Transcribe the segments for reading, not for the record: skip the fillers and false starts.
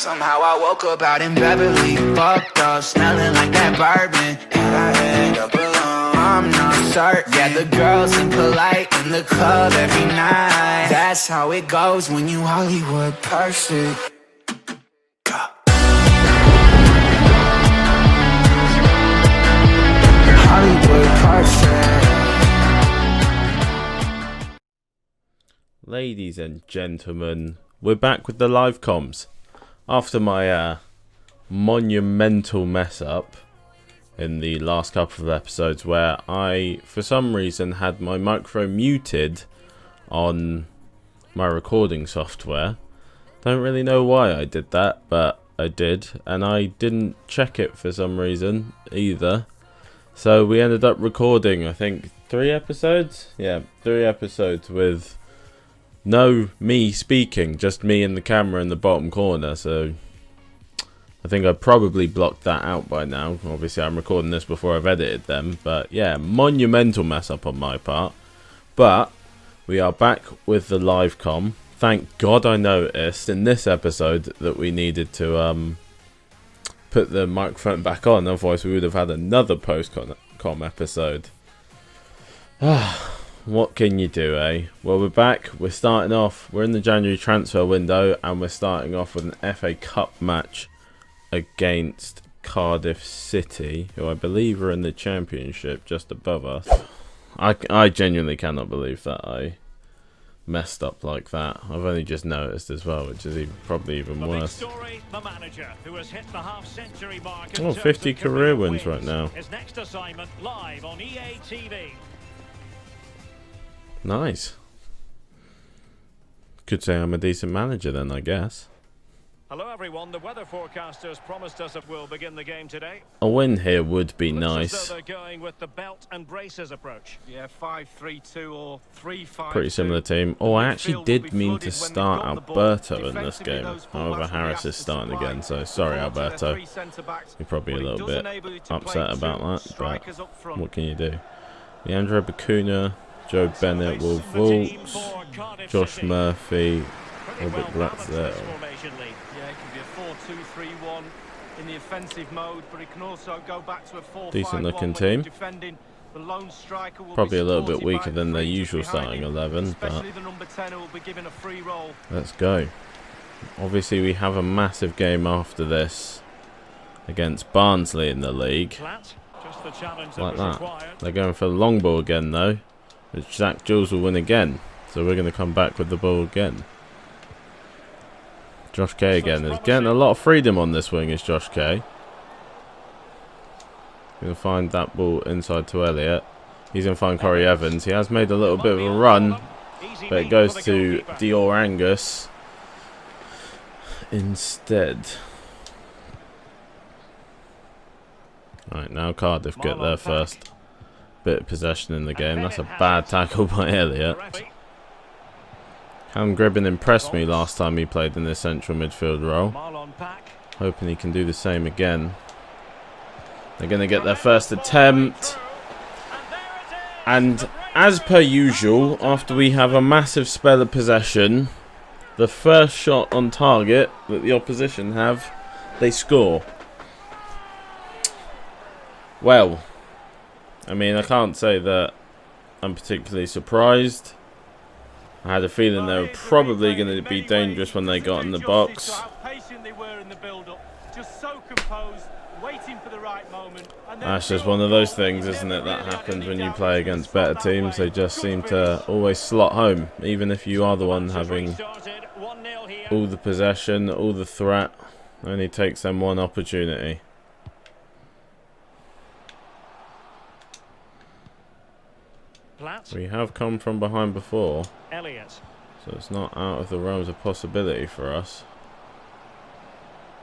Somehow I woke up out in Beverly, fucked up, smelling like that bourbon, and I end up alone. I'm not certain. Yeah, the girls impolite in the club every night. That's how it goes when you Hollywood perfect. Hollywood perfect. Ladies and gentlemen, we're back with the live comms. After my monumental mess up in the last couple of episodes where I, for some reason, had my microphone muted on my recording software. Don't really know why I did that, but I did. And I didn't check it for some reason either. So we ended up recording, I think, 3 episodes? Yeah, 3 episodes with no me speaking, just me in the camera in the bottom corner. So I think I probably blocked that out by now. Obviously I'm recording this before I've edited them, but yeah, monumental mess up on my part. But we are back with the live comm. Thank God I noticed in this episode that we needed to put the microphone back on, otherwise we would have had another post-com episode. What can you do, eh? Well, we're back. We're starting off. We're in the January transfer window, and we're starting off with an FA Cup match against Cardiff City, who I believe are in the Championship just above us. I genuinely cannot believe that I messed up like that. I've only just noticed as well, which is probably even worse. Oh, 50 career wins right now. His next assignment live on EA TV. Nice. Could say I'm a decent manager then, I guess. Hello everyone, the weather forecasters promised us that we'll begin the game today. A win here would be nice. As though they're going with the belt and braces approach. Yeah, 5-3-2 or 3-5-2. Pretty similar team. Oh, I actually did mean to start Alberto in this game. However, Harris is starting again, so sorry Alberto. You're probably a little bit upset about that, but what can you do? Leandro Bacuna, Joe Bennett, Will Vaulks, Josh Murphy, Robert Blackstone. Yeah, it can be a 4-2-3-1 in the offensive mode, but it can also go back to a 4-5-1. Decent looking team. The lone striker will probably be a little bit weaker by than their three usual behind starting him, 11, but especially the number 10 who will be given a free roll. Let's go. Obviously, we have a massive game after this against Barnsley in the league. Like that. They're going for the long ball again, though, which Zach Jules will win again. So we're going to come back with the ball again. Josh Kay again is getting a lot of freedom on this wing, is Josh Kay. Going to find that ball inside to Elliot. He's going to find Corey Evans. He has made a little bit of a run, but it goes to Dior Angus instead. Right, now Cardiff get their first bit of possession in the game. That's a bad tackle by Elliot. Cam Gribbin impressed me last time he played in the central midfield role. Hoping he can do the same again. They're going to get their first attempt. And as per usual, after we have a massive spell of possession, the first shot on target that the opposition have, they score. Well, I mean, I can't say that I'm particularly surprised. I had a feeling they were probably going to be dangerous when they got in the box. That's just one of those things, isn't it, that happens when you play against better teams. They just seem to always slot home, even if you are the one having all the possession, all the threat. Only takes them one opportunity. We have come from behind before, Elliot. so it's not out of the realms of possibility for us.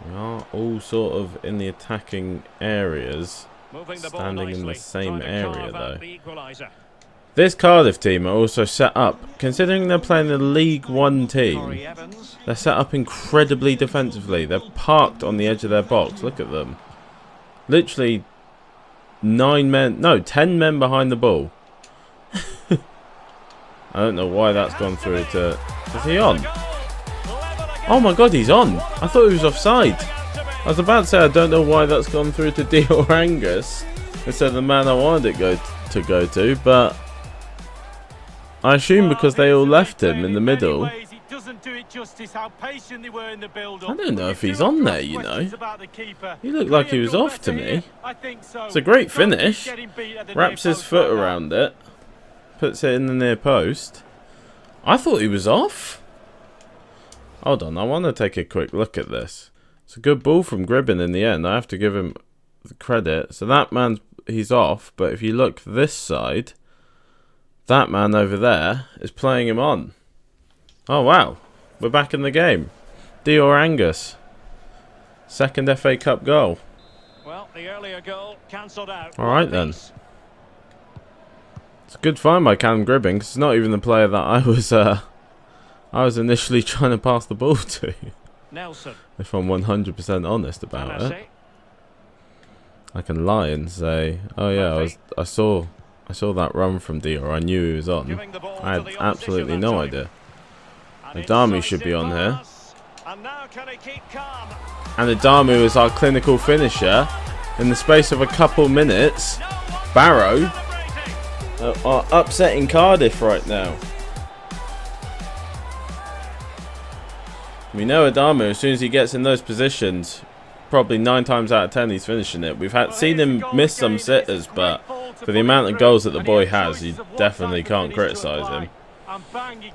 We are all sort of in the attacking areas, standing in the same area though. This Cardiff team are also set up, considering they're playing a League One team, they're set up incredibly defensively. They're parked on the edge of their box. Look at them. Literally 10 men behind the ball. I don't know why that's gone through to... Is he on? Oh my god, he's on. I thought he was offside. I was about to say I don't know why that's gone through to Dior Angus instead of the man I wanted it to go to, but I assume because they all left him in the middle. I don't know if he's on there, you know. He looked like he was off to me. It's a great finish. Wraps his foot around it. Puts it in the near post. I thought he was off. Hold on, I want to take a quick look at this. It's a good ball from Gribbin in the end. I have to give him the credit. So that man, he's off. But if you look this side, that man over there is playing him on. Oh, wow. We're back in the game. Dior Angus. Second FA Cup goal. Well, the earlier goal cancelled out. All right, then. It's a good find by Callum Gribbin, because it's not even the player that I was initially trying to pass the ball to. Nelson. If I'm 100% honest about it. I can lie and say, oh yeah, I saw that run from Dior. I knew he was on. I had absolutely no idea. Adamu should be on here. And Adamu is our clinical finisher. In the space of a couple minutes, Barrow are upsetting Cardiff right now. We know Adamu, as soon as he gets in those positions, probably 9 times out of 10 he's finishing it. We've seen him miss some sitters, but for the amount of goals that the boy has, you definitely can't criticise him.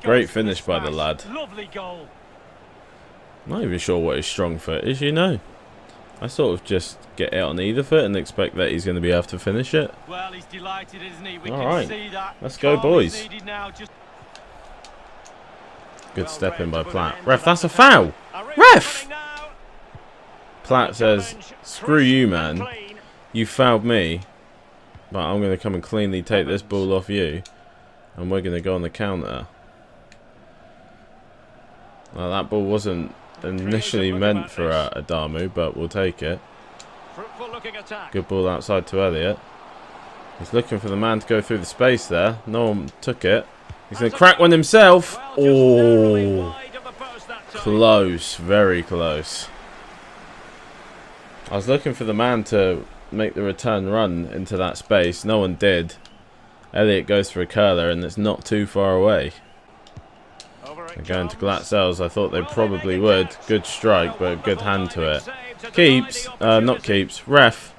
Great finish by the lad. I'm not even sure what his strong foot is, you know. I sort of just get it on either foot and expect that he's going to be able to finish it. Well, he's delighted, isn't he? Alright, let's go, boys. Good step in by Platt. Ref, that's a foul! Ref! Platt says, screw you, man. You fouled me. But I'm going to come and cleanly take this ball off you. And we're going to go on the counter. Well, that ball wasn't initially meant for Adamu, but we'll take it. Good ball outside to Elliot. He's looking for the man to go through the space there. No one took it. He's going to crack one himself. Oh, close, very close. I was looking for the man to make the return run into that space. No one did. Elliot goes for a curler and it's not too far away. They're going to Glatzel's. I thought they probably would. Good strike, but a good hand to it. Keeps. Not keeps. Ref.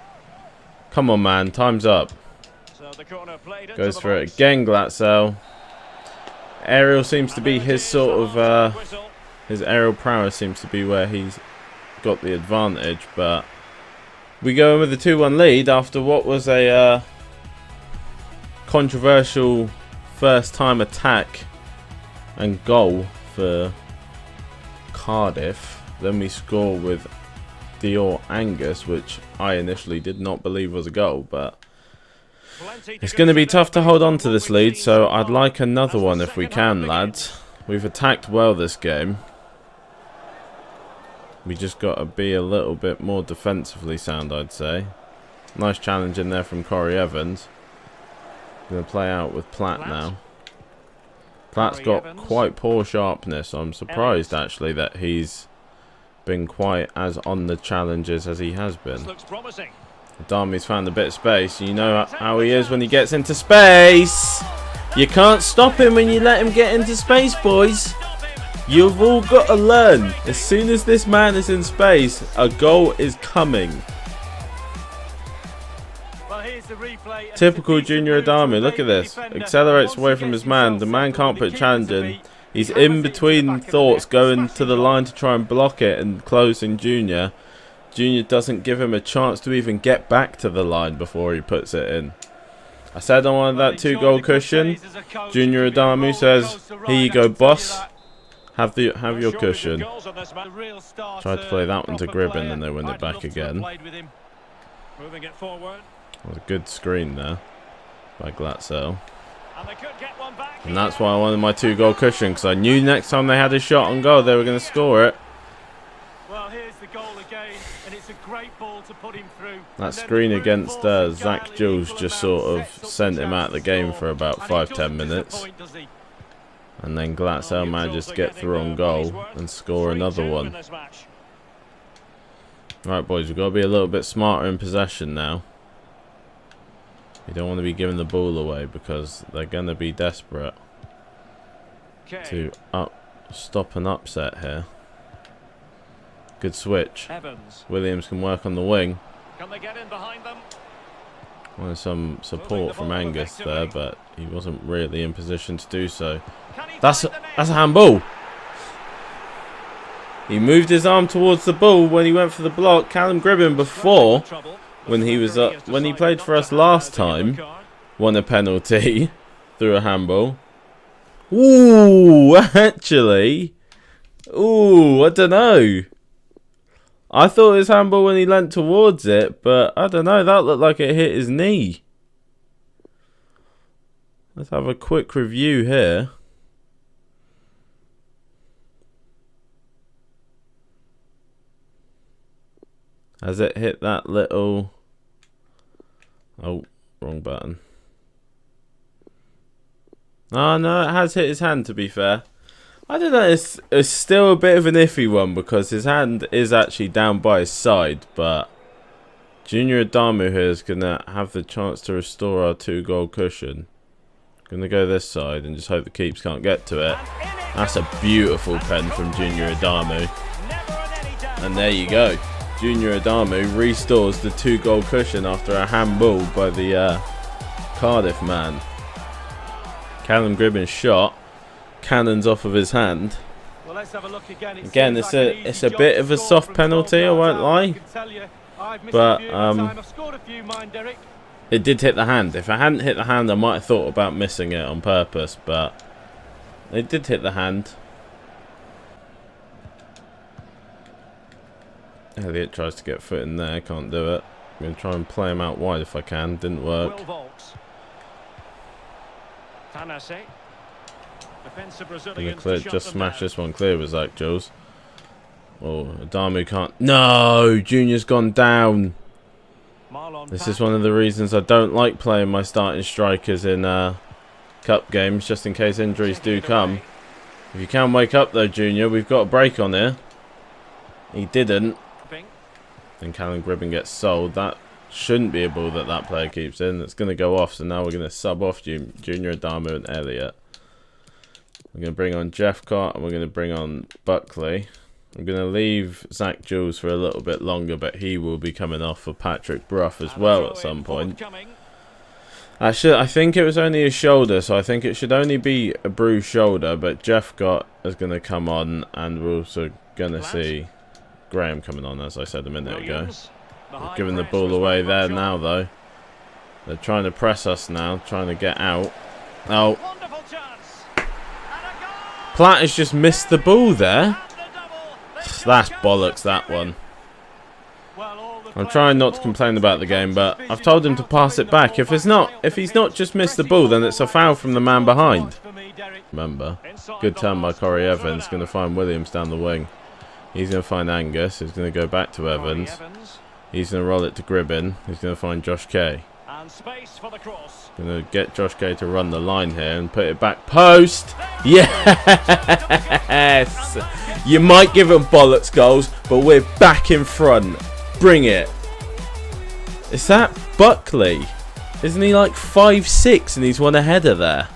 Come on, man. Time's up. Goes for it again, Glatzel. Aerial seems to be his sort of... his aerial prowess seems to be where he's got the advantage, but... we go in with a 2-1 lead after what was a controversial first-time attack and goal for Cardiff. Then we score with Dior Angus, which I initially did not believe was a goal, but it's going to be tough to hold on to this lead, so I'd like another one if we can, lads. We've attacked well this game. We just got to be a little bit more defensively sound, I'd say. Nice challenge in there from Corey Evans. Going to play out with Platt now. Platt's got quite poor sharpness. I'm surprised actually that he's been quite as on the challenges as he has been. Adamu's found a bit of space. You know how he is when he gets into space. You can't stop him when you let him get into space, boys. You've all got to learn. As soon as this man is in space, a goal is coming. Typical Junior Adamu. Look at this. Accelerates away from his man. The man can't put challenge in. He's in between thoughts, going to the line to try and block it and closing Junior. Junior doesn't give him a chance to even get back to the line before he puts it in. I said I wanted that 2-goal cushion. Junior Adamu says, here you go, boss. Have your cushion. Tried to play that one to Gribbin and they win it back again. Moving it forward. A good screen there by Glatzel. And that's why I wanted my 2-goal cushion, because I knew next time they had a shot on goal they were going to score it. Well, here's the goal again, and it's a great ball to put him through. That screen against Zach Jules just sort of sent him out of the game for about 5-10 minutes. And then Glatzel manages to get through on goal and score another one. Right, boys, we've got to be a little bit smarter in possession now. We don't want to be giving the ball away because they're going to be desperate to stop an upset here. Good switch. Williams can work on the wing. Can they get in behind them? Wanted some support from Angus there, but he wasn't really in position to do so. That's a handball. He moved his arm towards the ball when he went for the block. Callum Gribbin before, when he played for us last time, won a penalty through a handball. Ooh, actually, I don't know. I thought it was handball when he leant towards it, but I don't know. That looked like it hit his knee. Let's have a quick review here. Has it hit that little... Oh, wrong button. Oh, no, it has hit his hand, to be fair. I don't know, it's still a bit of an iffy one because his hand is actually down by his side, but Junior Adamu here is going to have the chance to restore our 2-goal cushion. Going to go this side and just hope the keeps can't get to it. That's a beautiful pen from Junior Adamu. And there you go. Junior Adamu restores the 2-goal cushion after a handball by the Cardiff man. Callum Gribbin's shot cannons off of his hand. Well, let's have a look again. It's a bit of a soft penalty, I won't lie, but it did hit the hand. If I hadn't hit the hand, I might have thought about missing it on purpose, but it did hit the hand. Elliot tries to get foot in there, can't do it. I'm going to try and play him out wide if I can, didn't work. Just smash this one clear with Zach Jules. Oh, Adamu can't. No, Junior's gone down. This is one of the reasons I don't like playing my starting strikers in cup games, just in case injuries do come. If you can wake up though, Junior, we've got a break on here. He didn't. And Callum Gribbin gets sold. That shouldn't be a ball that player keeps in. It's going to go off, so now we're going to sub off Junior Adamu and Elliot. We're going to bring on Jeffcott and we're going to bring on Buckley. I'm going to leave Zach Jules for a little bit longer, but he will be coming off for Patrick Brough as well at some point. I think it was only his shoulder, so I think it should only be a bruised shoulder, but Jeffcott is going to come on, and we're also going to see Graham coming on, as I said a minute ago. We're giving the ball away there now, though. They're trying to press us now, trying to get out. Oh. Platt has just missed the ball there. That's bollocks, that one. I'm trying not to complain about the game, but I've told him to pass it back. If he's not just missed the ball, then it's a foul from the man behind. Remember, good turn by Corey Evans. Going to find Williams down the wing. He's going to find Angus. He's going to go back to Evans. He's going to roll it to Gribbin. He's going to find Josh Kay. Going to get Josh Kay to run the line here and put it back post. Yes! You might give them bollocks goals, but we're back in front. Bring it. Is that Buckley? Isn't he like 5'6" and he's won a header there?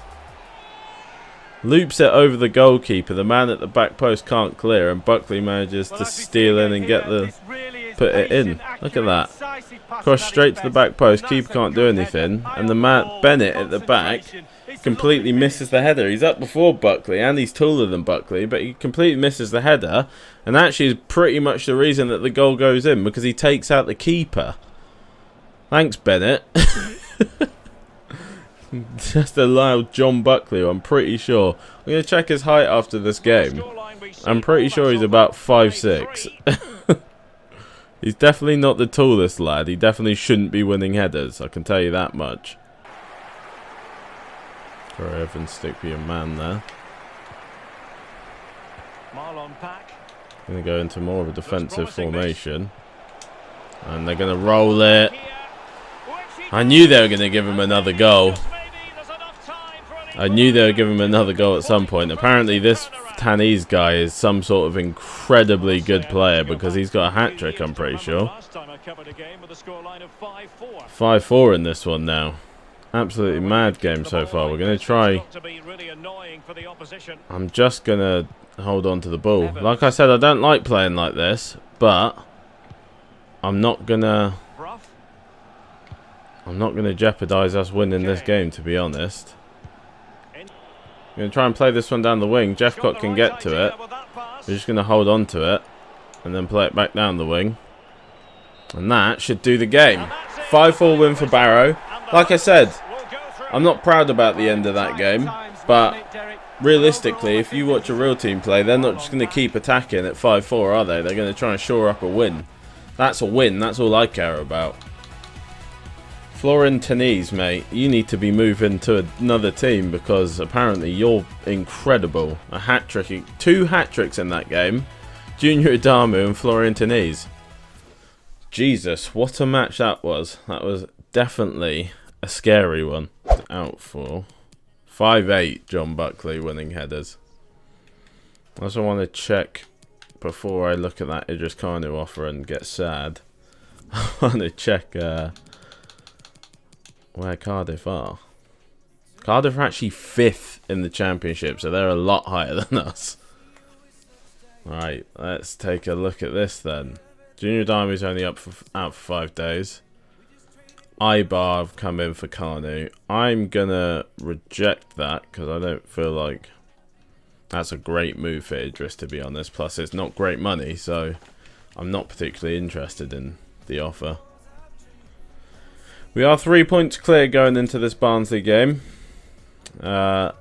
Loops it over the goalkeeper. The man at the back post can't clear, and Buckley manages to steal in and put it in. Look at that. Cross straight to the back post. Keeper can't do anything, and the man Bennett at the back completely misses the header. He's up before Buckley, and he's taller than Buckley, but he completely misses the header, and actually is pretty much the reason that the goal goes in, because he takes out the keeper. Thanks, Bennett. Just allowed John Buckley, I'm pretty sure. I'm going to check his height after this game. I'm pretty sure he's about 5'6". He's definitely not the tallest lad. He definitely shouldn't be winning headers, I can tell you that much. Corey Evans, stick be a man there. Going to go into more of a defensive formation. And they're going to roll it. I knew they were going to give him another goal. I knew they would give him another goal at some point. Apparently this Tanese guy is some sort of incredibly good player because he's got a hat-trick, I'm pretty sure. 5-4 in this one now. Absolutely mad game so far. We're going to try... I'm just going to hold on to the ball. Like I said, I don't like playing like this, but I'm not going to jeopardise us winning this game, to be honest. I'm going to try and play this one down the wing. Jeffcott can get to it. We're just going to hold on to it and then play it back down the wing. And that should do the game. 5-4 win for Barrow. Like I said, I'm not proud about the end of that game, but realistically, if you watch a real team play, they're not just going to keep attacking at 5-4, are they? They're going to try and shore up a win. That's a win. That's all I care about. Florin Tanese, mate, you need to be moving to another team because apparently you're incredible. A hat-trick, 2 hat-tricks in that game. Junior Adamu and Florin Tanese. Jesus, what a match that was. That was definitely a scary one. Out for 5-8, John Buckley winning headers. I also want to check before I look at that Idris Kanu offer and get sad. I want to check where Cardiff are. Cardiff are actually 5th in the championship, so they're a lot higher than us. Alright, let's take a look at this then. Junior Adamu's only out for 5 days. Ibar have come in for Kanu. I'm gonna reject that because I don't feel like that's a great move for Idris, to be honest. Plus, it's not great money, so I'm not particularly interested in the offer. We are 3 points clear going into this Barnsley game. I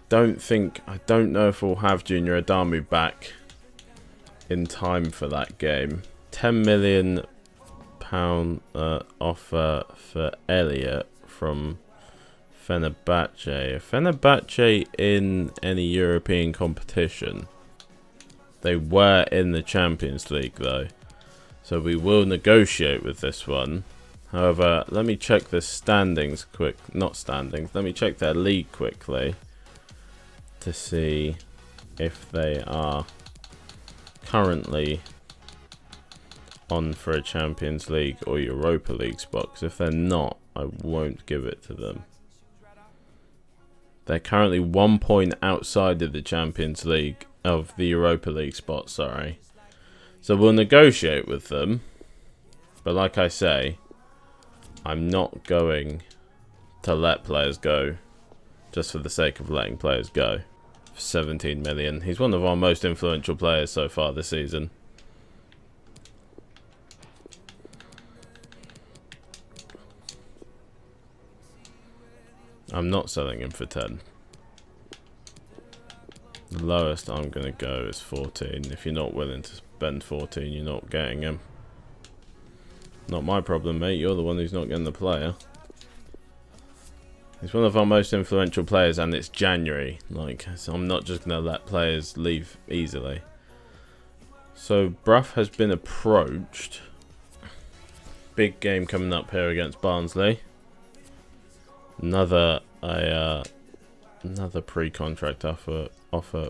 don't know if we'll have Junior Adamu back in time for that game. £10 million offer for Elliot from Fenerbahce. Fenerbahce in any European competition. They were in the Champions League though, so we will negotiate with this one. However, let me check the standings let me check their league quickly to see if they are currently on for a Champions League or Europa League spot. Because if they're not, I won't give it to them. They're currently 1 point outside of the Champions League, of the Europa League spot, sorry. So we'll negotiate with them. But like I say, I'm not going to let players go just for the sake of letting players go. 17 million. He's one of our most influential players so far this season. I'm not selling him for 10. The lowest I'm going to go is 14. If you're not willing to spend 14, you're not getting him. Not my problem, mate. You're the one who's not getting the player. He's one of our most influential players, and it's January. So I'm not just going to let players leave easily. So Brough has been approached. Big game coming up here against Barnsley. Another pre-contract offer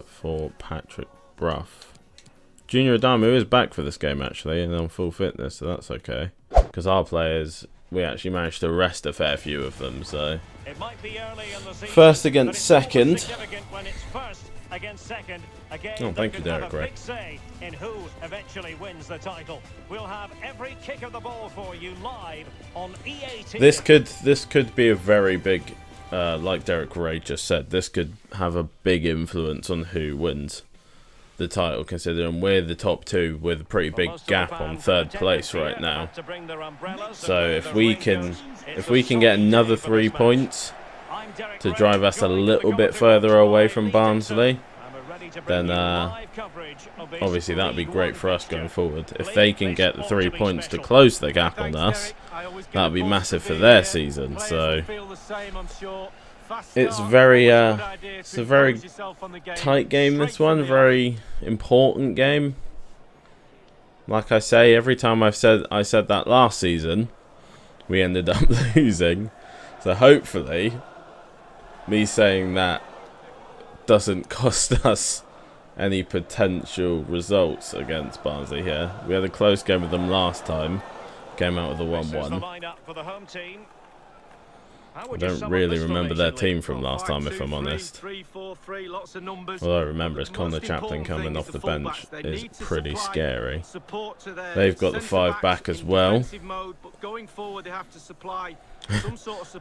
for Patrick Brough. Junior Adamu is back for this game actually, and on full fitness, so that's okay. Because our players, we actually managed to rest a fair few of them. So It might be early in the season, first against but it's second. significant when it's first against second. A game Oh, thank that you, could have Derek a Ray. big say in who eventually wins the title. We'll have every kick of the ball for you live on EA TV. This could be a very big, like Derek Ray just said, this could have a big influence on who wins the title, considering we're the top 2 with a pretty big gap on 3rd place right now. So if we can get another 3 points to drive us a little bit further away from Barnsley, then obviously that would be great for us going forward. If they can get the 3 points to close the gap on us, that would be massive for their season. So it's a very tight game, this one, very important game. Like I say, every time I said that last season, we ended up losing. So hopefully me saying that doesn't cost us any potential results against Barnsley here. We had a close game with them last time. Came out with a 1-1. I don't really remember their team from last time, if I'm honest. All I remember is Connor Chaplin coming off the bench is pretty scary. They've got the 5 back as well.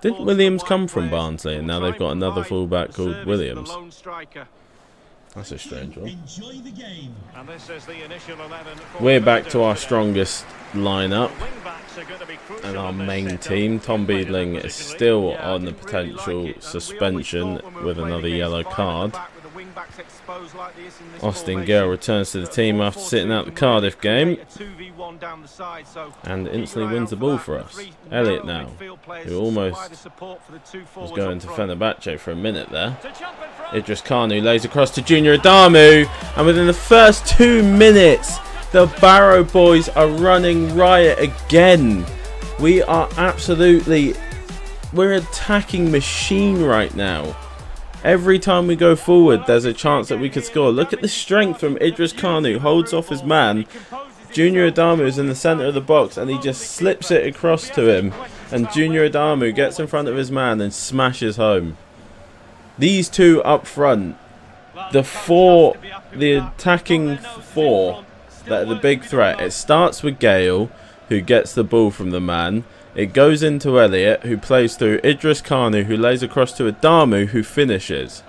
Didn't Williams come from Barnsley and now they've got another fullback called Williams? That's a strange one. We're back to our strongest lineup and our main team. Tom Beadling is still on the potential suspension with another yellow card. Austin Gale returns to the team after sitting out the Cardiff game and instantly wins the ball for us. Elliot now, who almost was going to Fenerbahce for a minute there. Idris Kanu lays across to Junior Adamu, and within the first 2 minutes the Barrow boys are running riot again. We're attacking machine right now. Every time we go forward, there's a chance that we could score. Look at the strength from Idris Kanu. Holds off his man. Junior Adamu is in the centre of the box, and he just slips it across to him. And Junior Adamu gets in front of his man and smashes home. These two up front, the attacking 4 that are the big threat. It starts with Gale, who gets the ball from the man. It goes into Elliot, who plays through Idris Kanu, who lays across to Adamu, who finishes.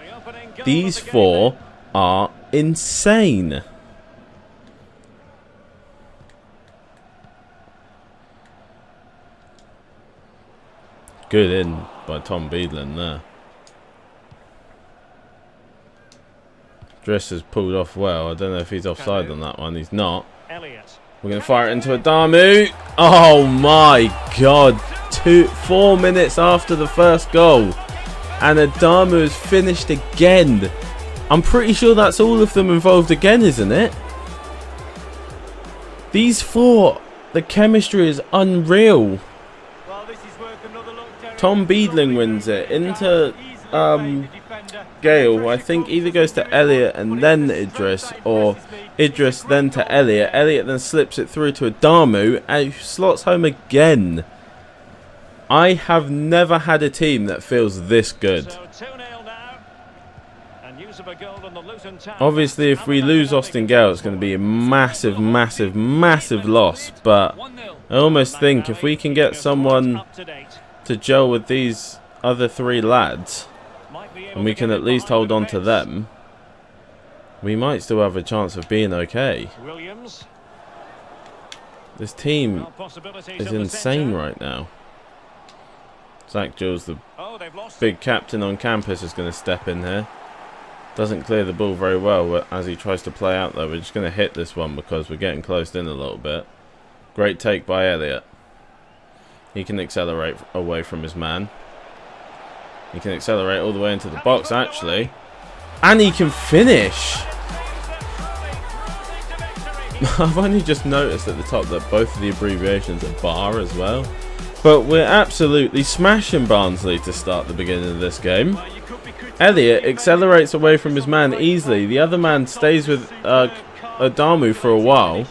These 4 are insane. Good in by Tom Beadling there. Driss has pulled off well. I don't know if he's offside on that one. He's not. Elliot. We're going to fire it into Adamu. Oh my god. 4 minutes after the first goal. And Adamu has finished again. I'm pretty sure that's all of them involved again, isn't it? These 4, the chemistry is unreal. Tom Beadling wins it into Gale. I think either goes to Elliot and then Idris, or Idris then to Elliot. Elliot then slips it through to Adamu and slots home again. I have never had a team that feels this good. Obviously, if we lose Austin Gale, it's going to be a massive, massive, massive loss. But I almost think if we can get someone to gel with these other 3 lads, and we can at least hold on to them, we might still have a chance of being okay. This team is insane right now. Zach Jules, the big captain on campus, is going to step in here. Doesn't clear the ball very well as he tries to play out though. We're just going to hit this one because we're getting closed in a little bit. Great take by Elliot. He can accelerate away from his man. He can accelerate all the way into the box, actually. And he can finish. I've only just noticed at the top that both of the abbreviations are bar as well. But we're absolutely smashing Barnsley to start the beginning of this game. Elliot accelerates away from his man easily. The other man stays with Adamu for a while.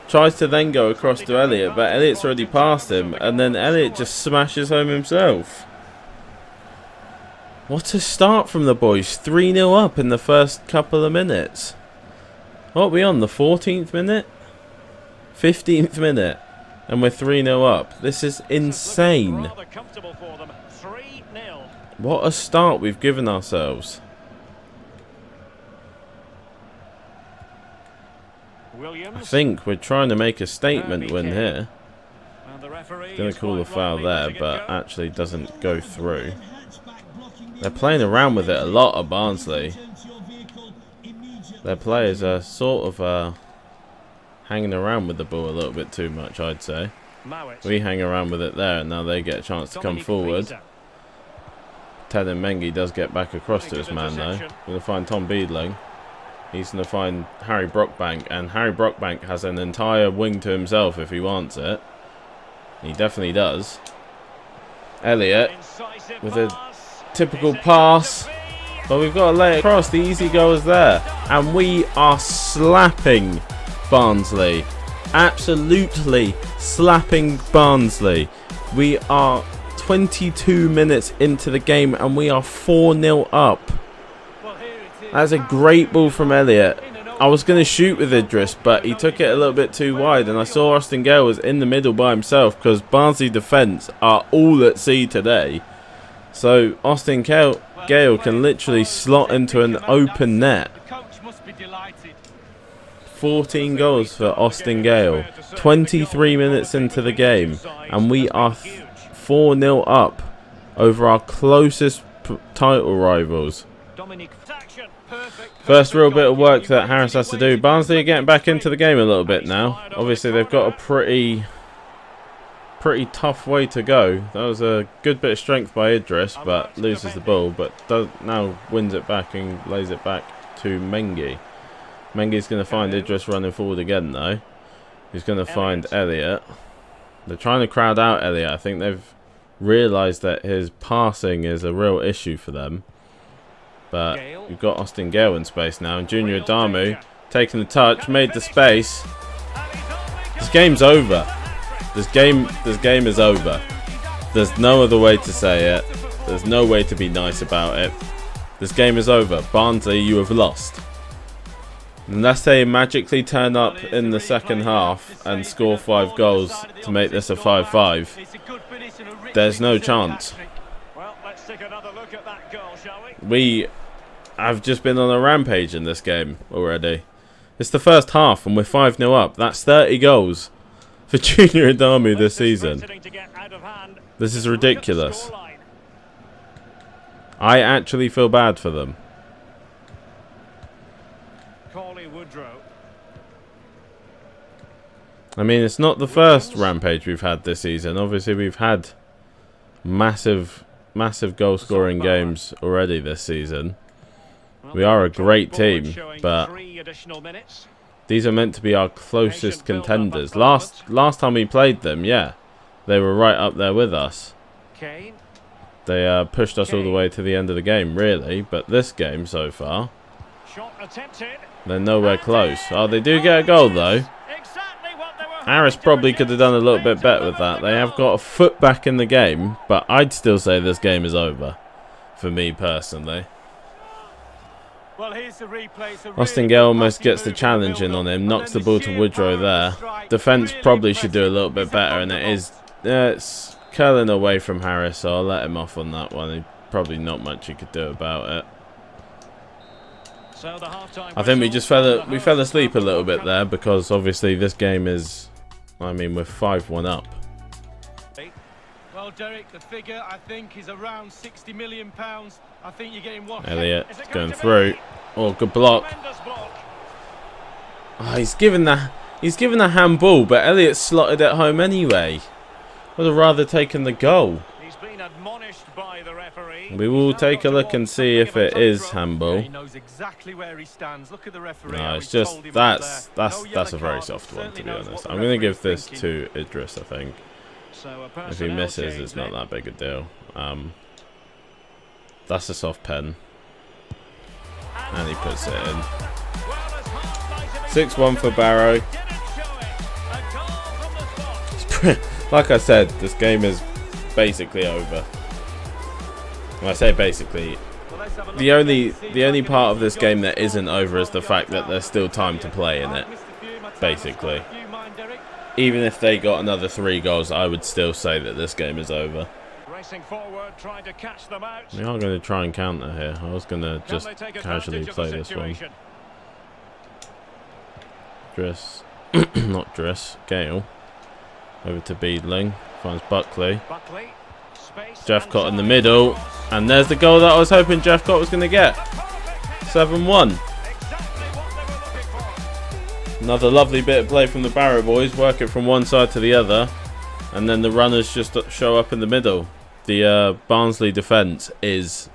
Tries to then go across to Elliot, but Elliot's already passed him, and then Elliot just smashes home himself. What a start from the boys. 3-0 up in the first couple of minutes. What are we on, the 14th minute? 15th minute, and we're 3-0 up. This is insane. What a start we've given ourselves. I think we're trying to make a statement win here. Going to call a foul there, but actually doesn't go through. They're playing around with it a lot at Barnsley. Their players are sort of hanging around with the ball a little bit too much, I'd say. We hang around with it there, and now they get a chance to come forward. Teden Mengi does get back across to his man though. Going to find Tom Beadling. He's going to find Harry Brockbank, and Harry Brockbank has an entire wing to himself if he wants it. He definitely does. Elliot with a typical pass. But we've got to lay it across. The easy goal is there. And we are slapping Barnsley. Absolutely slapping Barnsley. We are 22 minutes into the game and we are 4-0 up. That's a great ball from Elliot. I was going to shoot with Idris, but he took it a little bit too wide. And I saw Austin Gale was in the middle by himself because Barnsley defence are all at sea today. So Austin Gale can literally slot into an open net. 14 goals for Austin Gale. 23 minutes into the game. And we are 4-0 up over our closest title rivals. First real bit of work that Harris has to do. Barnsley are getting back into the game a little bit now. Obviously they've got a pretty tough way to go. That was a good bit of strength by Idris, but loses the ball, but now wins it back and lays it back to Mengi. Mengi's going to find Idris running forward again though. He's going to find Elliot. They're trying to crowd out Elliot. I think they've realised that his passing is a real issue for them. But we've got Austin Gale in space now, and Junior Adamu taking the touch, made the space. This game's over. This game is over. There's no other way to say it. There's no way to be nice about it. This game is over. Barnsley, you have lost. Unless they magically turn up in the second half and score 5 goals to make this a 5-5, there's no chance. Well, let's take another look at that goal, shall we? We have just been on a rampage in this game already. It's the first half and we're 5-0 up. That's 30 goals for Junior Adamu this season. This is ridiculous. I actually feel bad for them. I mean, it's not the first rampage we've had this season. Obviously, we've had massive goal-scoring games already this season. We are a great team, but these are meant to be our closest contenders. Last time we played them, yeah, they were right up there with us. They pushed us all the way to the end of the game, really. But this game so far, they're nowhere close. Oh, they do get a goal, though. Harris probably could have done a little bit better with that. They have got a foot back in the game, but I'd still say this game is over, for me personally. Austin Gale almost gets the challenge in on him, knocks the ball to Woodrow there. Defence probably should do a little bit better, and it's curling away from Harris, so I'll let him off on that one. Probably not much he could do about it. I think we just fell asleep a little bit there, because obviously this game is, I mean, we're 5-1 up. Well, Derek, the figure I think is around £60 million. I think you're getting what? Elliot going through. Oh, good block. Oh, he's given a handball, but Elliot slotted it home anyway. Would have rather taken the goal. He's been admonished by the referee. We will take a look and see if it is handball. He knows exactly where he stands. Look at the referee. No, it's just that's a very soft one, to be honest. I'm going to give this to Idris, I think. If he misses, it's not that big a deal. That's a soft pen. And he puts it in. 6-1 for Barrow. Like I said, this game is basically over. When I say basically, the only part of this game that isn't over is the fact that there's still time to play in it. Basically. Even if they got another 3 goals, I would still say that this game is over. Forward, trying to catch them out. We are going to try and counter here. I was going to just casually play this one. Gale. Over to Beadling. Finds Buckley. Jeffcott in the middle. And there's the goal that I was hoping Jeffcott was going to get. 7-1. Another lovely bit of play from the Barrow boys. Work it from one side to the other. And then the runners just show up in the middle. The Barnsley defence is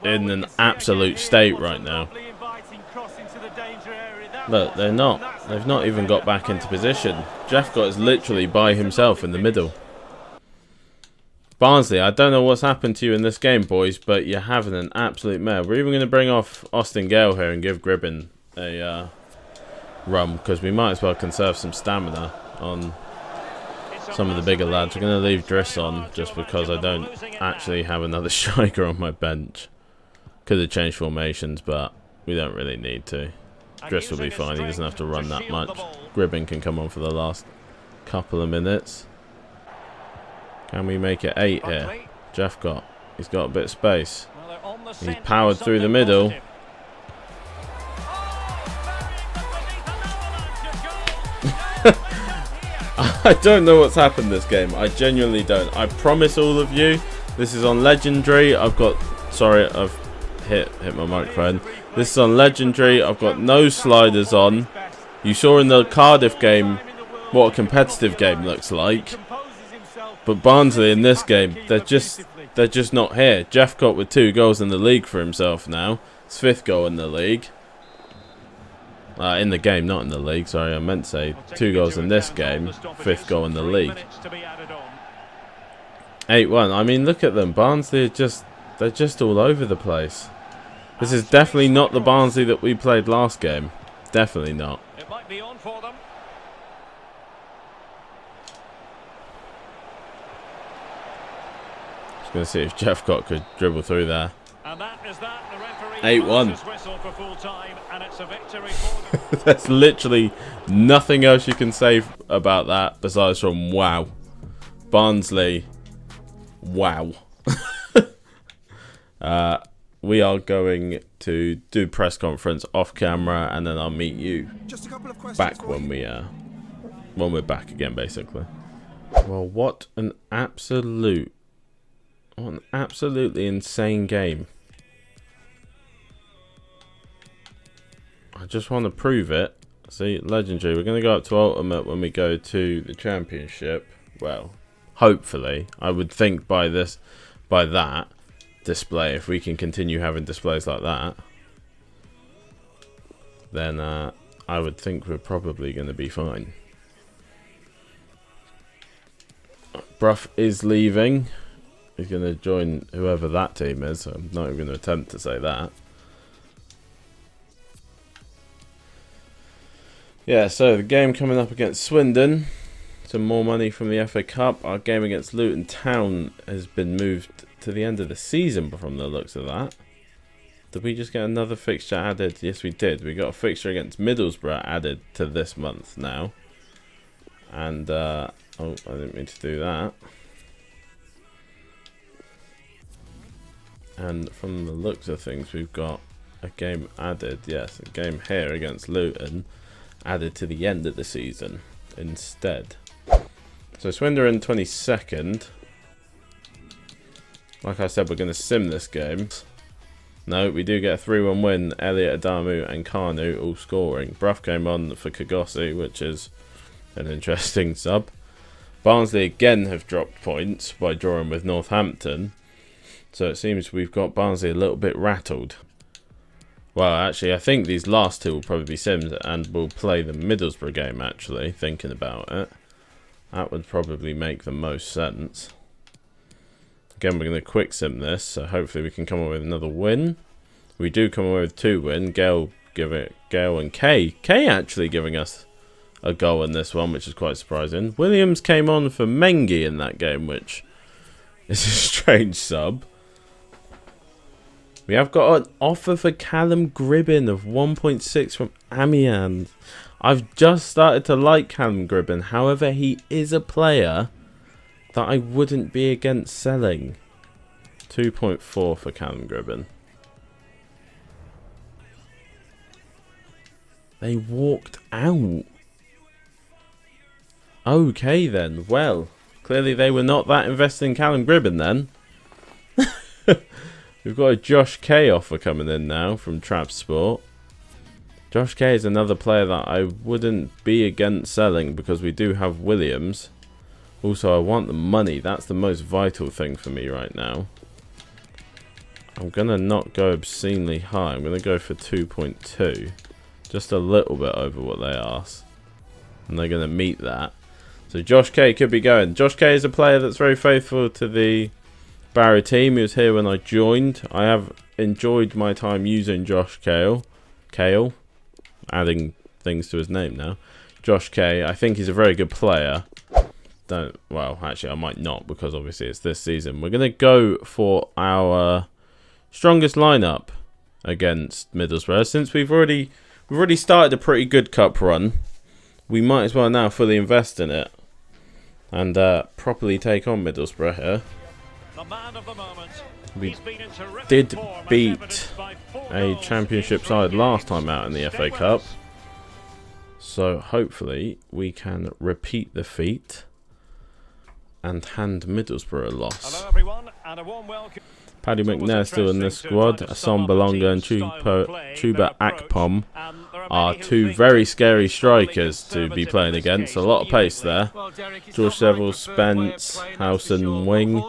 in an absolute state right now. Look, they're not. They've not even got back into position. Jeffcott is literally by himself in the middle. Barnsley, I don't know what's happened to you in this game, boys, but you're having an absolute mare. We're even going to bring off Austin Gale here and give Gribbin a run, because we might as well conserve some stamina on some of the bigger lads. We're going to leave Driss on just because I don't actually have another striker on my bench. Could have changed formations, but we don't really need to. Driss will be fine. He doesn't have to run that much. Gribbin can come on for the last couple of minutes. Can we make it 8 here? He's got a bit of space. He's powered through the middle. I don't know what's happened this game. I genuinely don't. I promise all of you, this is on Legendary. Sorry, I've hit my microphone. This is on Legendary. I've got no sliders on. You saw in the Cardiff game what a competitive game looks like. But Barnsley in this game, they're just not here. Jeffcott with 2 goals in the league for himself now. His 5th goal in the league. In the game, not in the league. Sorry, I meant to say 2 goals in this game. 5th goal in the league. 8-1. I mean, look at them. Barnsley they're just all over the place. This is definitely not the Barnsley that we played last game. Definitely not. It might be on for them. Just going to see if Jeffcott could dribble through there. And that is that. The referee 8-1. whistle for full time, and it's a victory for them. There's literally nothing else you can say about that besides from wow. Barnsley, wow. We are going to do press conference off camera, and then I'll meet you back when we're back again, basically. Well, what an absolutely insane game. I just want to prove it. See, Legendary. We're going to go up to Ultimate when we go to the Championship. Well, hopefully. I would think by that display, if we can continue having displays like that, then I would think we're probably going to be fine. Bruff is leaving. He's going to join whoever that team is. So I'm not even going to attempt to say that. Yeah, so the game coming up against Swindon. Some more money from the FA Cup. Our game against Luton Town has been moved to the end of the season from the looks of that. Did we just get another fixture added? Yes, we did. We got a fixture against Middlesbrough added to this month now. And, oh, I didn't mean to do that. And from the looks of things, we've got a game added. Yes, a game here against Luton added to the end of the season instead. So Swindon 22nd. Like I said, we're going to sim this game. No, we do get a 3-1 win. Elliot, Adamu and Kanu all scoring. Bruff came on for Kagossi, which is an interesting sub. Barnsley again have dropped points by drawing with Northampton. So it seems we've got Barnsley a little bit rattled. Well, actually, I think these last 2 will probably be sims, and we'll play the Middlesbrough game, actually, thinking about it. That would probably make the most sense. Again, we're going to quick sim this, so hopefully we can come away with another win. We do come away with 2 wins. Gale and Kay actually giving us a goal in this one, which is quite surprising. Williams came on for Mengi in that game, which is a strange sub. We have got an offer for Callum Gribbin of 1.6 from Amiens. I've just started to like Callum Gribbin. However, he is a player that I wouldn't be against selling. 2.4 for Kanu and Adamu. They walked out. Okay then. Well, clearly they were not that invested in Callum Gribbin then. We've got a Josh K offer coming in now from Trap Sport. Josh K is another player that I wouldn't be against selling because we do have Williams. Also, I want the money. That's the most vital thing for me right now. I'm going to not go obscenely high. I'm going to go for 2.2. Just a little bit over what they ask. And they're going to meet that. So Josh Kay could be going. Josh Kay is a player that's very faithful to the Barrow team. He was here when I joined. I have enjoyed my time using Josh Gale. Adding things to his name now. Josh Kay. I think he's a very good player. Well, actually, I might not, because obviously it's this season. We're going to go for our strongest lineup against Middlesbrough. Since we've already started a pretty good cup run, we might as well now fully invest in it and properly take on Middlesbrough here. We did beat a championship side last time out in the FA Cup, so hopefully we can repeat the feat and hand Middlesbrough a loss. Hello everyone, and a warm welcome. Paddy McNair still in this squad. Asom Balonga and Chuba Akpom are two very scary strikers to be playing against. A lot of pace there. George Seville, Spence, Howson Wing,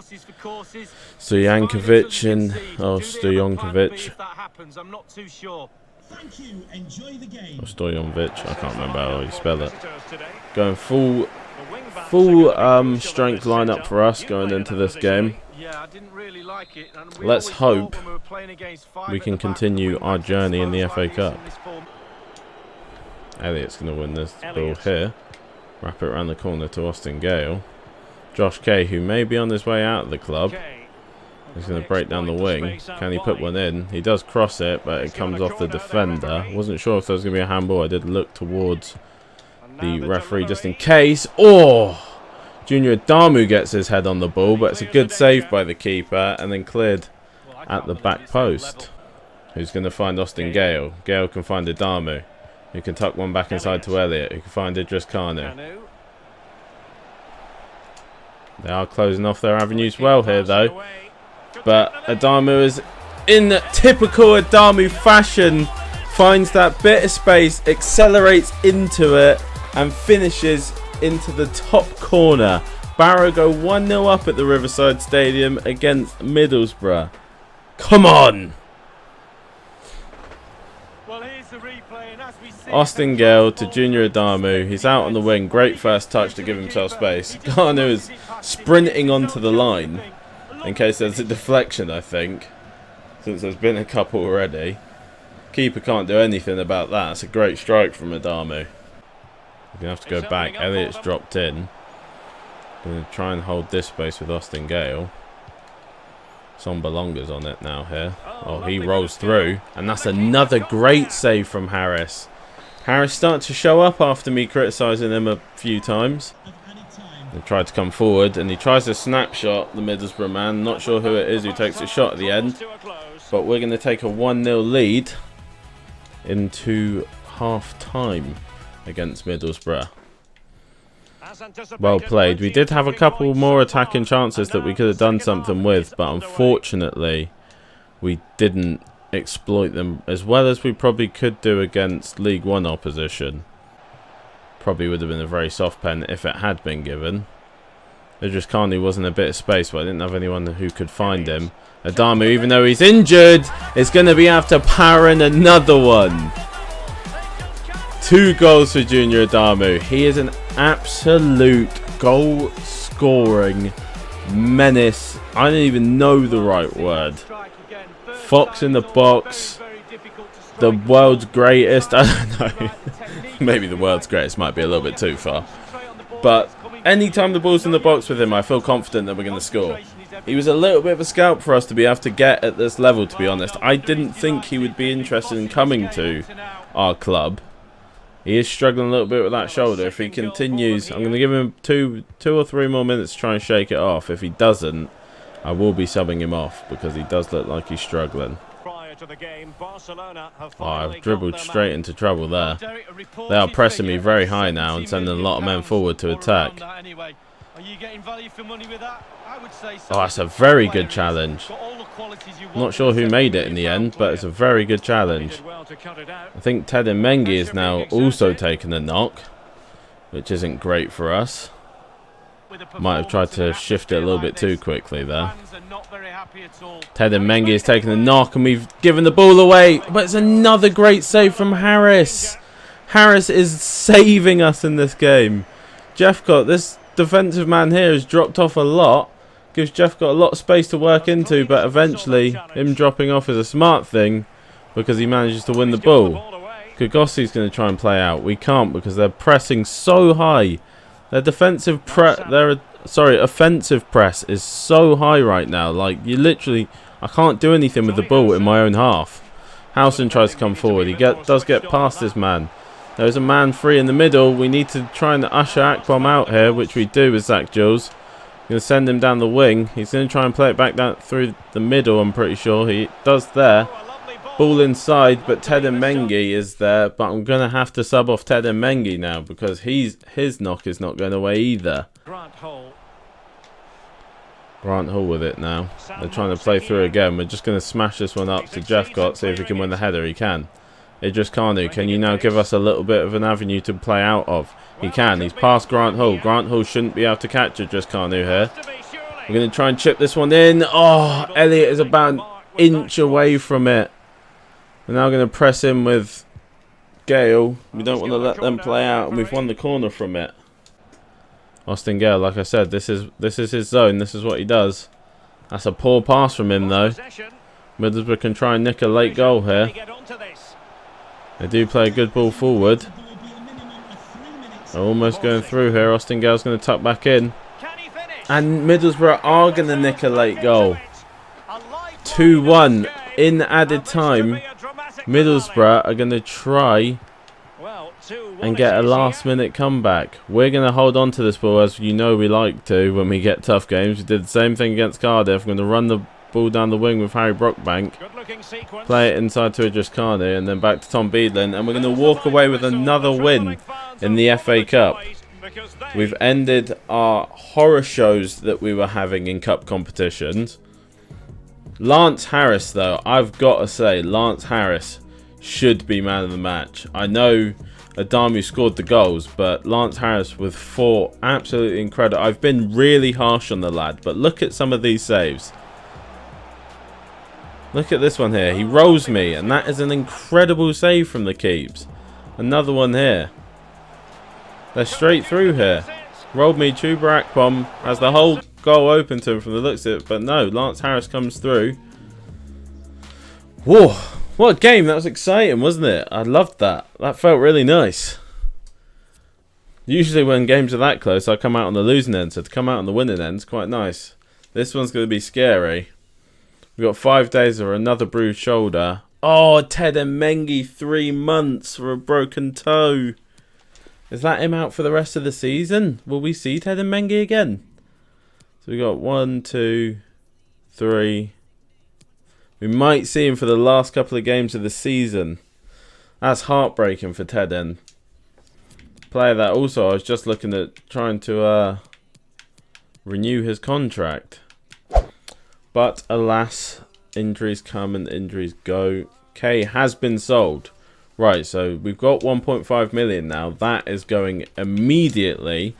Stojankovic and Stojankovic. Or Stojankovic, I can't remember how you spell it. Going full strength lineup for us going into this game. Let's hope we can continue our journey in the FA Cup. Elliot's going to win this ball here. Wrap it around the corner to Austin Gale. Josh Kay, who may be on his way out of the club, is going to break down the wing. Can he put one in? He does cross it, but it comes off the defender. Wasn't sure if there was going to be a handball. I did look towards the referee just in case. Oh! Junior Adamu gets his head on the ball, but it's a good save by the keeper and then cleared at the back post. Who's going to find Austin Gale? Gale can find Adamu, who can tuck one back inside to Elliot, who can find Idris Kanu. They are closing off their avenues well here though, but Adamu is in typical Adamu fashion, finds that bit of space, accelerates into it and finishes into the top corner. Barrow go 1-0 up at the Riverside Stadium against Middlesbrough. Come on! Well, here's the replay, and as we see, Austin Gale to Junior Adamu. He's out on the wing. Great first touch to give himself space. Kanu is sprinting onto the line in case there's a deflection, I think, since there's been a couple already. Keeper can't do anything about that. It's a great strike from Adamu. We're going to have to go back. Elliot's dropped in. Going to try and hold this space with Austin Gale. Sombalonga's on it now here. Oh, he rolls through. And that's another great save from Harris. Harris started to show up after me criticising him a few times. He tried to come forward and he tries to snapshot the Middlesbrough man. Not sure who it is who takes the shot at the end. But we're going to take a 1-0 lead into half time against Middlesbrough. Well played. We did have a couple more attacking chances that we could have done something with, but unfortunately we didn't exploit them as well as we probably could do against League One opposition. Probably would have been a very soft pen if it had been given. Idris Kanu wasn't a bit of space, but I didn't have anyone who could find him. Adamu, even though he's injured, is going to be after powering another one. 2 goals for Junior Adamu. He is an absolute goal-scoring menace. I don't even know the right word. Fox in the box. The world's greatest. I don't know. Maybe the world's greatest might be a little bit too far. But anytime the ball's in the box with him, I feel confident that we're going to score. He was a little bit of a scalp for us to be able to get at this level, to be honest. I didn't think he would be interested in coming to our club. He is struggling a little bit with that shoulder. If he continues, I'm going to give him two or three more minutes to try and shake it off. If he doesn't, I will be subbing him off because he does look like he's struggling. Oh, I've dribbled straight into trouble there. They are pressing me very high now and sending a lot of men forward to attack. Oh, that's a very good challenge. Not sure who made it in the end, but it's a very good challenge. I think Ted and Mengi is now also taking a knock, which isn't great for us. Might have tried to shift it a little bit too quickly there. Ted and Mengi is taking a knock and we've given the ball away, but it's another great save from Harris. Harris is saving us in this game. Jeffcott, this defensive man here has dropped off a lot. Gives Jeffcott a lot of space to work into, but eventually him dropping off is a smart thing because he manages to win the ball. Kagosi's going to try and play out. We can't because they're pressing so high. Their offensive press is so high right now. Like, you literally, I can't do anything with the ball in my own half. Howson tries to come forward. He does get past this man. There's a man free in the middle. We need to try and usher Akpom out here, which we do with Zach Jules. Going to send him down the wing. He's going to try and play it back down through the middle, I'm pretty sure. He does there. Ball inside, but Ted Mengi is there. But I'm going to have to sub off Ted Mengi now because his knock is not going away either. Grant Hall with it now. They're trying to play through again. We're just going to smash this one up to Jeffcott, see if he can win the header. He can. Idris Kanu, can you now give us a little bit of an avenue to play out of? He can. He's past Grant Hall. Grant Hall shouldn't be able to catch Idris Kanu here. We're going to try and chip this one in. Oh, Elliot is about an inch away from it. We're now going to press in with Gale. We don't want to let them play out, and we've won the corner from it. Austin Gale, like I said, this is his zone. This is what he does. That's a poor pass from him, though. Middlesbrough can try and nick a late goal here. They do play a good ball forward. They're almost going through here. Austin Gale's going to tuck back in. And Middlesbrough are going to nick a late goal. 2-1 in added time. Middlesbrough are going to try and get a last minute comeback. We're going to hold on to this ball as you know we like to when we get tough games. We did the same thing against Cardiff. We're going to run the ball down the wing with Harry Brockbank. Play it inside to Idris Kanu and then back to Tom Beadland. And we're going to walk away with another win in the FA Cup. We've ended our horror shows that we were having in cup competitions. Lance Harris, though, I've got to say, Lance Harris should be man of the match. I know Adamu scored the goals, but Lance Harris with 4, absolutely incredible. I've been really harsh on the lad, but look at some of these saves. Look at this one here. He rolls me, and that is an incredible save from the keeps. Another one here. They're straight through here. Rolled me, Chuba Akpom has the whole goal open to him from the looks of it, but no, Lance Harris comes through. Whoa, what a game. That was exciting, wasn't it? I loved that. That felt really nice. Usually when games are that close, I come out on the losing end, so to come out on the winning end is quite nice. This one's going to be scary. We've got 5 days or another bruised shoulder. Oh, Ted Mengi, 3 months for a broken toe. Is that him out for the rest of the season? Will we see Ted Mengi again? So we got 1, 2, 3. We might see him for the last couple of games of the season. That's heartbreaking for Ted N. Player that also I was just looking at trying to renew his contract. But alas, injuries come and injuries go. K has been sold. Right, so we've got 1.5 million now. That is going immediately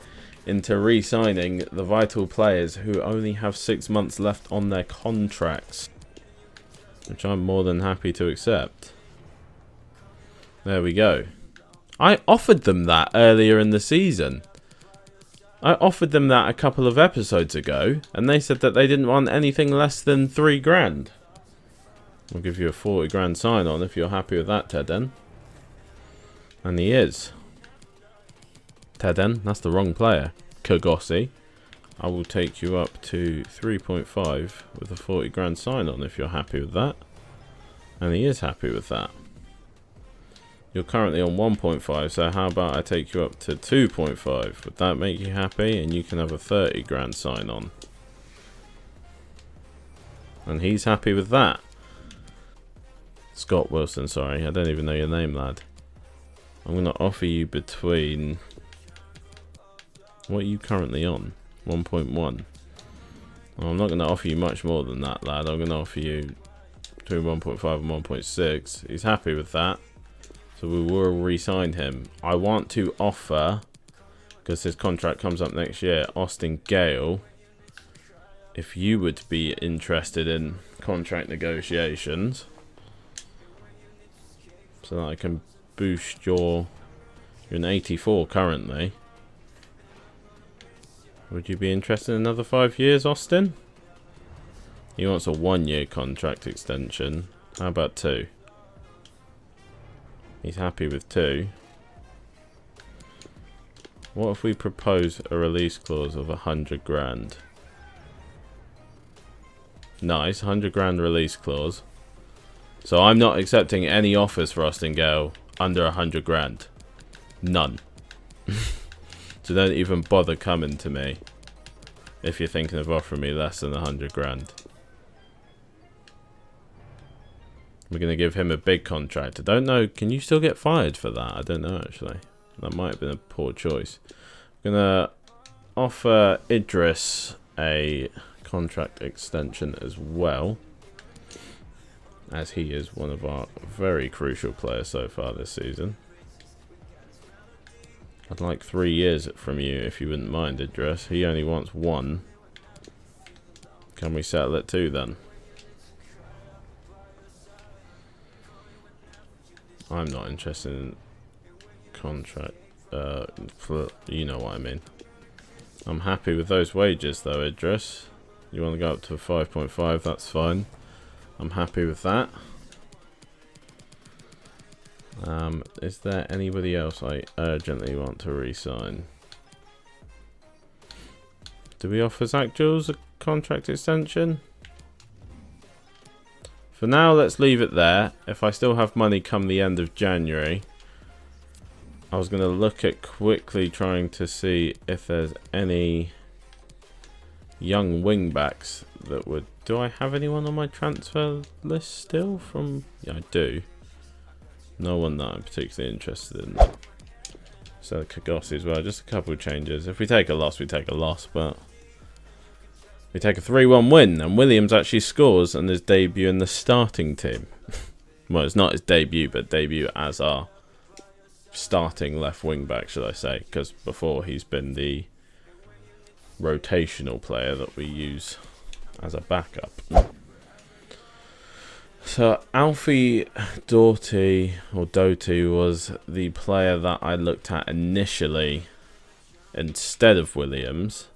into re-signing the vital players who only have 6 months left on their contracts, which I'm more than happy to accept. There we go. I offered them that earlier in the season. I offered them that a couple of episodes ago, and they said that they didn't want anything less than 3 grand. I'll give you a 40 grand sign on if you're happy with that, Ted N. And he is. Ted N, that's the wrong player. Kagossi. I will take you up to 3.5 with a 40 grand sign on if you're happy with that. And he is happy with that. You're currently on 1.5, so how about I take you up to 2.5? Would that make you happy? And you can have a 30 grand sign on. And he's happy with that. Scott Wilson, sorry. I don't even know your name, lad. I'm going to offer you between... What are you currently on? 1.1. Well, I'm not going to offer you much more than that, lad. I'm going to offer you between 1.5 and 1.6. He's happy with that. So we will re-sign him. I want to offer, because his contract comes up next year, Austin Gale, if you would be interested in contract negotiations, so that I can boost your... You're an 84 currently. Would you be interested in another 5 years, Austin? He wants a 1-year contract extension. How about 2? He's happy with 2. What if we propose a release clause of 100 grand? Nice, 100 grand release clause. So I'm not accepting any offers for Austin Gale under 100 grand. None. So don't even bother coming to me if you're thinking of offering me less than 100 grand. We're going to give him a big contract. I don't know. Can you still get fired for that? I don't know, actually. That might have been a poor choice. I'm going to offer Idris a contract extension as well, as he is one of our very crucial players so far this season. I'd like 3 years from you, if you wouldn't mind, Idris. He only wants 1. Can we settle at 2 then? I'm not interested in contract. You know what I mean. I'm happy with those wages though, Idris. You want to go up to 5.5, that's fine. I'm happy with that. Is there anybody else I urgently want to re-sign? Do we offer Zach Jules a contract extension? For now, let's leave it there. If I still have money come the end of January, I was going to look at quickly trying to see if there's any young wing-backs that would... Do I have anyone on my transfer list still from... Yeah, I do. No one that I'm particularly interested in. So Kagossi as well. Just a couple of changes. If we take a loss, we take a loss, but... We take a 3-1 win, and Williams actually scores on his debut in the starting team. Well, it's not his debut, but debut as our starting left wing back, should I say, because before he's been the rotational player that we use as a backup. So Alfie Doughty was the player that I looked at initially instead of Williams.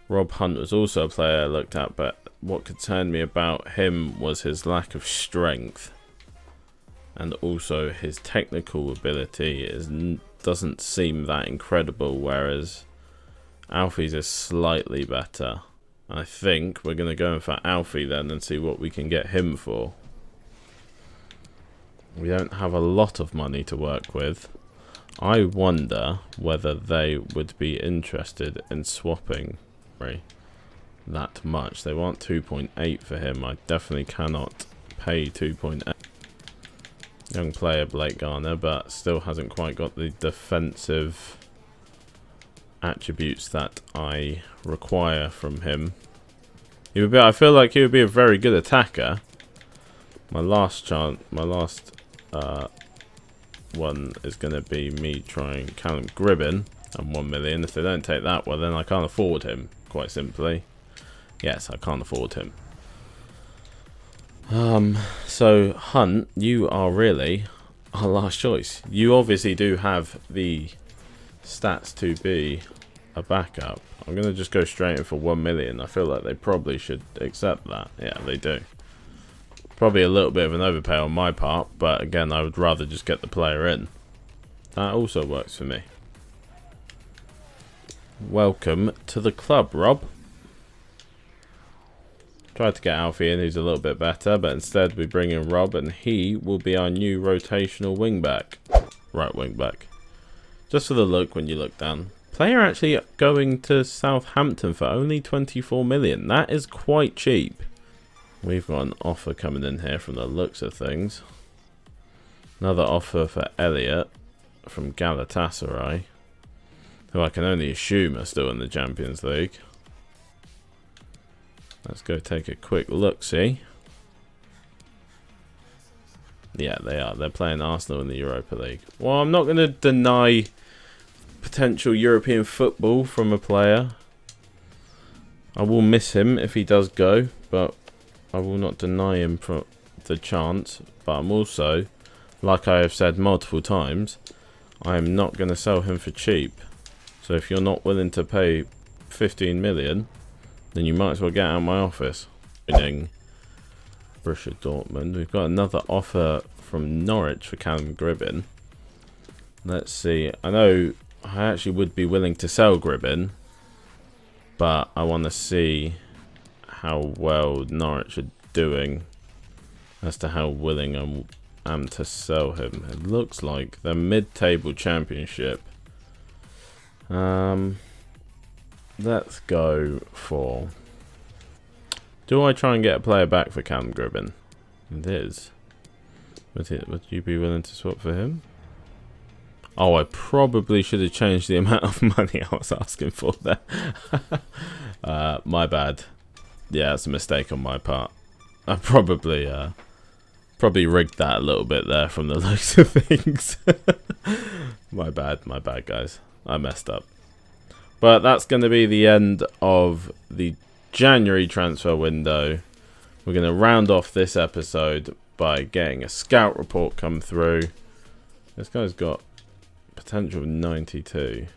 Rob Hunt was also a player I looked at, but what concerned me about him was his lack of strength, and also his technical ability doesn't seem that incredible, whereas Alfie's is slightly better. I think we're going to go in for Alfie then and see what we can get him for. We don't have a lot of money to work with. I wonder whether they would be interested in swapping that much. They want 2.8 for him. I definitely cannot pay 2.8. Young player Blake Garner, but still hasn't quite got the defensive attributes that I require from him. I feel like he would be a very good attacker. My last one is going to be me trying Callum Gribbin and 1 million. If they don't take that one, then I can't afford him, quite simply. Yes, I can't afford him. So Hunt, you are really our last choice. You obviously do have the stats to be a backup. I'm going to just go straight in for 1 million. I feel like they probably should accept that. Yeah, they do. Probably a little bit of an overpay on my part, but again, I would rather just get the player in. That also works for me. Welcome to the club, Rob. Tried to get Alfie in, who's a little bit better, but instead we bring in Rob, and he will be our new rotational wing-back. Right wing-back. Just for the look when you look down. Player actually going to Southampton for only 24 million. That is quite cheap. We've got an offer coming in here from the looks of things. Another offer for Elliot from Galatasaray, who I can only assume are still in the Champions League. Let's go take a quick look-see. Yeah, they are. They're playing Arsenal in the Europa League. Well, I'm not going to deny potential European football from a player. I will miss him if he does go, but I will not deny him for the chance. But I'm also, like I have said multiple times, I am not going to sell him for cheap. So if you're not willing to pay 15 million, then you might as well get out of my office. Borussia Dortmund. We've got another offer from Norwich for Callum Gribbin. Let's see. I know I actually would be willing to sell Gribbin, but I want to see how well Norwich are doing as to how willing I am to sell him. It looks like the mid-table championship. Let's go for... Do I try and get a player back for Callum Gribbin? It is. Would you be willing to swap for him? Oh, I probably should have changed the amount of money I was asking for there. My bad. Yeah, it's a mistake on my part. I probably rigged that a little bit there from the looks of things. My bad, guys. I messed up. But that's going to be the end of the January transfer window. We're going to round off this episode by getting a scout report come through. This guy's got potential of 92.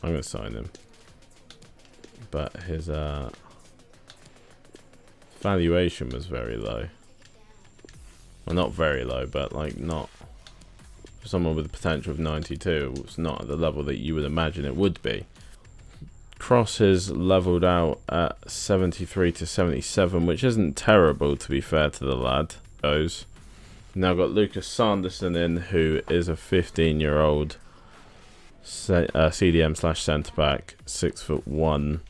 I'm going to sign him. But his valuation was very low. Well, not very low, but like not... For someone with a potential of 92, it's not at the level that you would imagine it would be. Cross is leveled out at 73 to 77, which isn't terrible, to be fair to the lad. Now got Lucas Sanderson in, who is a 15-year-old CDM / centre back, 6'1".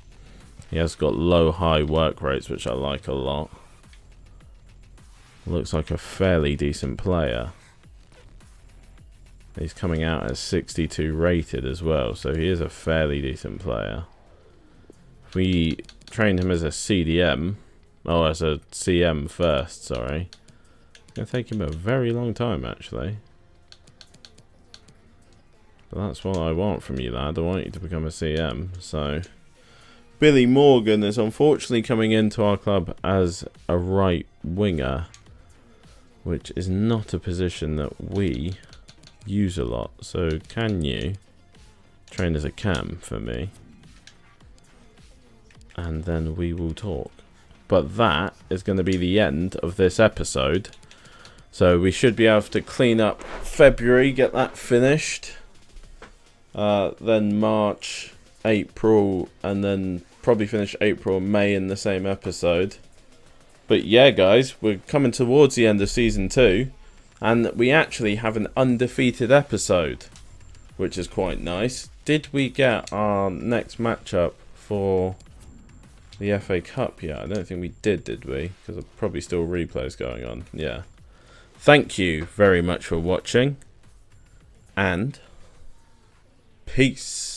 He has got low-high work rates, which I like a lot. Looks like a fairly decent player. He's coming out as 62 rated as well, so he is a fairly decent player. If we train him as a CDM, as a CM first, sorry. It's going to take him a very long time, actually. But that's what I want from you, lad. I want you to become a CM, so... Billy Morgan is unfortunately coming into our club as a right winger, which is not a position that we use a lot. So can you train as a cam for me? And then we will talk. But that is going to be the end of this episode. So we should be able to clean up February, get that finished. Then March, April, and then probably finish April and May in the same episode. But yeah, guys, we're coming towards the end of Season 2. And we actually have an undefeated episode, which is quite nice. Did we get our next matchup for the FA Cup yet? I don't think we did we? Because there's probably still replays going on. Yeah. Thank you very much for watching. And peace.